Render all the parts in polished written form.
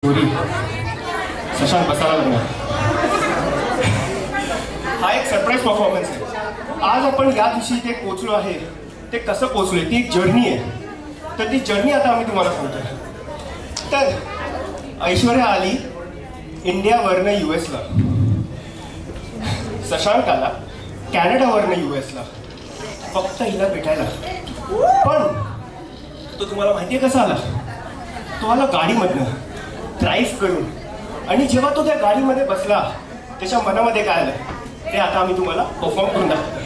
गोरी शशांक बसायला लागणार. हा एक सरप्राईज परफॉर्मन्स आहे. आज आपण या दिवशी इथे पोहोचलो आहे ते कसं पोहोचलोय ती एक जर्नी आहे. तर ती जर्नी आता आम्ही तुम्हाला सांगतोय. तर ऐश्वर्या आली इंडियावरनं US ला, शशांक आला कॅनडावरनं US ला फक्त हिला भेटायला. पण तो तुम्हाला माहिती आहे कसा आला? तो आला गाडीमधनं ड्राईव्ह करून. आणि जेव्हा तो त्या गाडीमध्ये बसला त्याच्या मनामध्ये काय आलं ते आता आम्ही तुम्हाला परफॉर्म करून दाखवतो.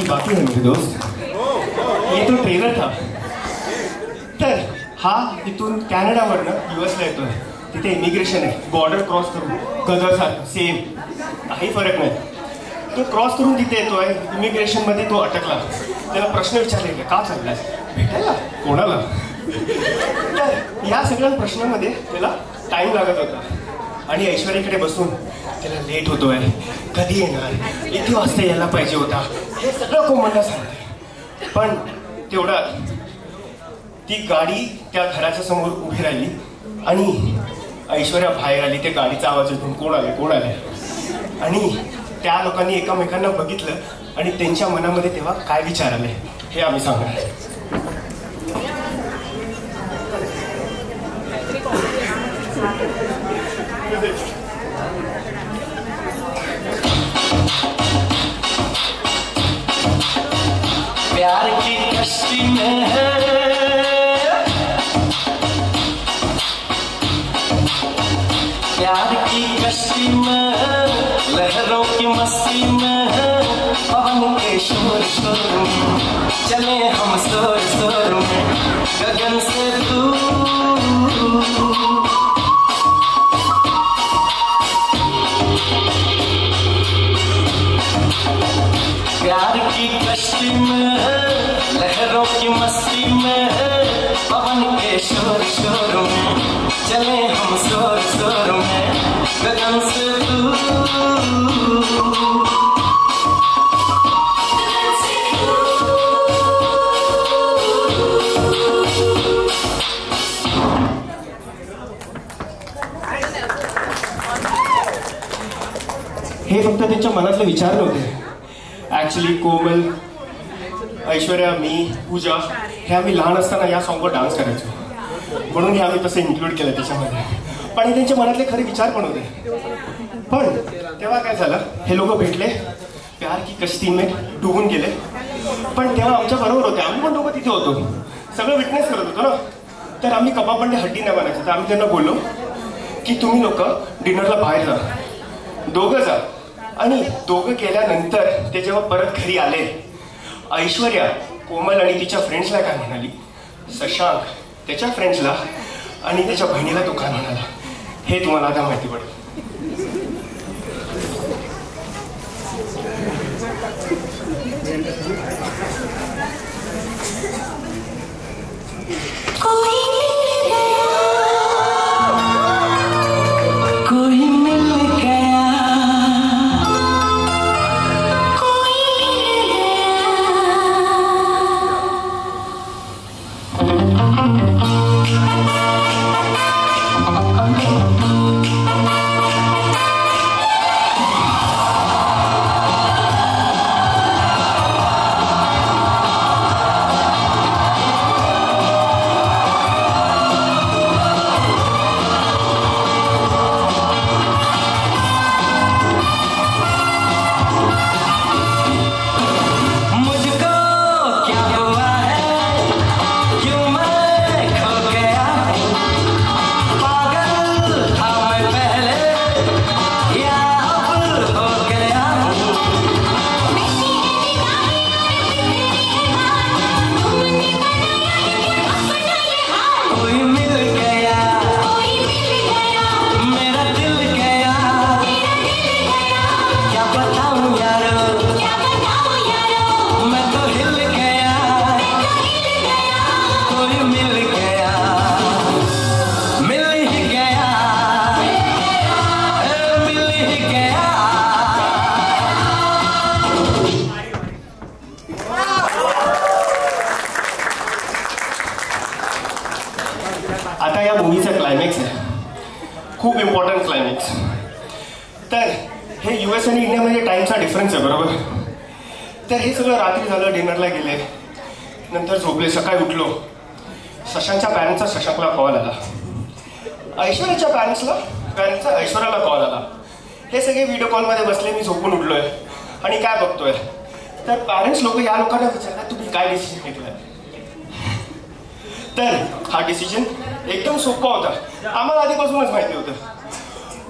बाकी है मेरे दोस्त, ये तो ट्रेलर था. तर हा इथून कॅनडावरनं US ला येतोय. तिथे इमिग्रेशन आहे, बॉर्डर क्रॉस करून गदरसारखं सेम, काही फरक नाही. तो क्रॉस करून तिथे येतोय. इमिग्रेशनमध्ये तो अटकला. त्याला प्रश्न विचारले का चाललाय भेटायला कोणाला. तर या सगळ्या प्रश्नांमध्ये त्याला टाइम लागत होता. आणि ऐश्वर्याकडे बसून त्याला लेट होतोय, कधी येणार, किती वाजता यायला पाहिजे होता, हे सगळं कोमलला सांगते. पण तेवढा ती गाडी त्या घराच्या समोर उभी राहिली आणि ऐश्वर्या बाहेर आली. त्या गाडीचा आवाज ऐकून कोण आले. आणि त्या लोकांनी एकमेकांना बघितलं आणि त्यांच्या मनामध्ये तेव्हा काय विचार आले हे आम्ही सांगणार. प्यार की कश्ती में है, प्यार की कश्ती में है, लहरों की मस्ती में है, पवन के शोर शोर में चले हम शोर शोर में गगन से दूर. प्यार की कश्ती में है, लहरों की मस्ती में है, पवन के शोर शोर में चले हम शोर शोर में गगन से दूर. हे फक्त त्यांच्या मनातले विचार नव्हते. ॲक्च्युली कोमल, ऐश्वर्या, मी, पूजा हे आम्ही लहान असताना या सॉंगवर डान्स करायचो, म्हणून हे आम्ही तसं इन्क्लूड केलं त्याच्यामध्ये. पण हे त्यांच्या मनातले खरे विचार पण होते. पण तेव्हा काय झालं, हे लोक भेटले, प्यार की कश्ती में डुबून गेले. पण तेव्हा आमच्या बरोबर होते, आम्ही पण दोघं तिथे होतो, सगळं विटनेस करत होतो ना. तर आम्ही कबाबंडे हड्डी नाही बनायचं. तर आम्ही त्यांना बोललो की तुम्ही लोक डिनरला बाहेर जा, दोघं जा. आणि दोघं गेल्यानंतर ते जेव्हा परत घरी आले, ऐश्वर्या कोमल आणि तिच्या फ्रेंड्सला काय म्हणाली, शशांक त्याच्या फ्रेंड्सला आणि त्याच्या बहिणीला तो काय म्हणाला हे तुम्हाला आता माहिती पडेल. आता या मूवीचा क्लायमॅक्स आहे, खूप इम्पॉर्टंट क्लायमॅक्स. तर हे US आणि इंडियामध्ये टाईमचा डिफरन्स आहे, बरोबर. तर हे सगळं रात्री झालं, डिनरला गेले, नंतर झोपले. सकाळी उठलो, शशांकच्या पॅरेंट्सचा शशांकला कॉल आला, ऐश्वर्याच्या पॅरेंट्सचा ऐश्वर्याला कॉल आला. हे सगळे व्हिडिओ कॉलमध्ये बसले. मी झोपून उठलोय आणि काय बघतोय तर पॅरेंट्स लोक या लोकांना विचारतात तुम्ही काय डिसिजन घेतलाय. तर हा डिसिजन एकदम सोपा होता, आम्हाला आधीपासूनच माहिती होतं.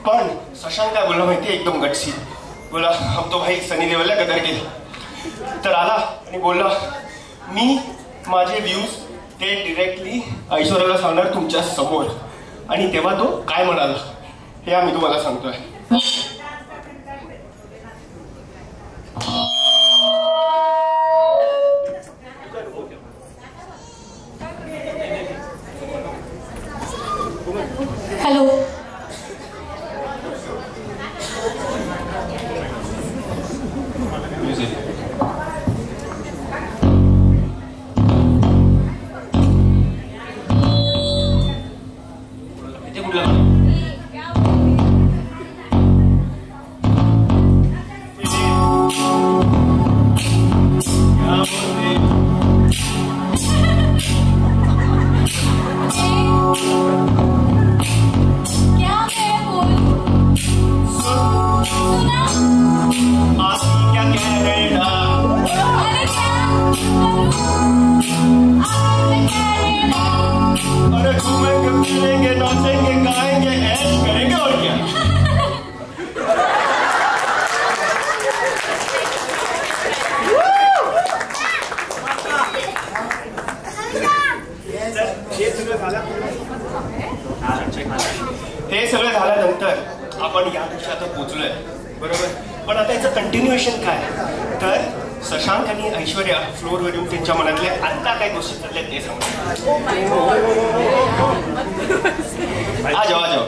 पण शशांक काय बोलला माहिती, एकदम गटसी बोला, हम तो भाई सनी देओलला गदर केले. तर आला आणि बोलला मी माझे व्ह्यूज ते डिरेक्टली ऐश्वर्याला सांगणार तुमच्या समोर. आणि तेव्हा तो काय म्हणाला हे आम्ही तुम्हाला सांगतोय. हॅलो, हे सगळं झाल्यानंतर आपण या दिवशी आता पोहोचलोय, बरोबर. पण आता याचं कंटिन्युएशन काय, तर शशांक आणि ऐश्वर्या फ्लोअरवर येऊन त्यांच्या मनातल्या आता काय गोष्टी चालल्या ते सांगतात. आ जाओ.